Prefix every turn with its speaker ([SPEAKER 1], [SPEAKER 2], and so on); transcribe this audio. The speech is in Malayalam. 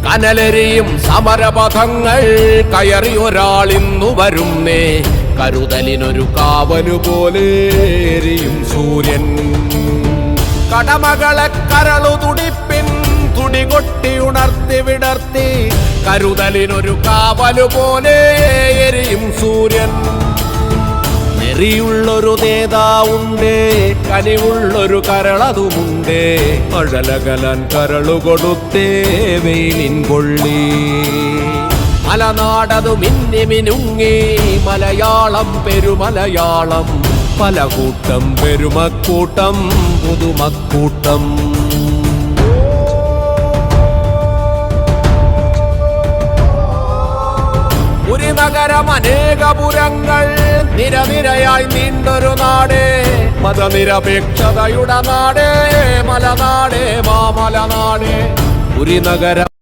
[SPEAKER 1] കനലെരിയും സമരപഥങ്ങൾ കയറി ഒരാളിന്നു വരുന്നേ. കരുതലിനൊരു കാവലു പോലെ എരിയും സൂര്യൻ. കടമകളെ കരളു തുടിപ്പിൻ തുടികൊട്ടി ഉണർത്തി വിടർത്തി. കരുതലിനൊരു കാവലു പോലെ എരിയും സൂര്യൻ. നെറിയുള്ളൊരു നേതാവുണ്ടേ, കനിവുള്ളൊരു കരളതുമുണ്ടേ. അഴലകലാൻ കരളു കൊടുത്തേ വെയിലിൻ കൊള്ളി. മലനാടതു മിന്നി മിനുങ്ങി മലയാളം പെരുമലയാളം. പല കൂട്ടം പെരുമക്കൂട്ടം പുതുമക്കൂട്ടം. ഒരു നഗരം അനേകപുരങ്ങൾ നിരനിരയായി നീണ്ടൊരു നാടേ. മതനിരപേക്ഷതയുടെ നാടേ, മലനാടേ മാമലനാടേ. ഒരു നഗരം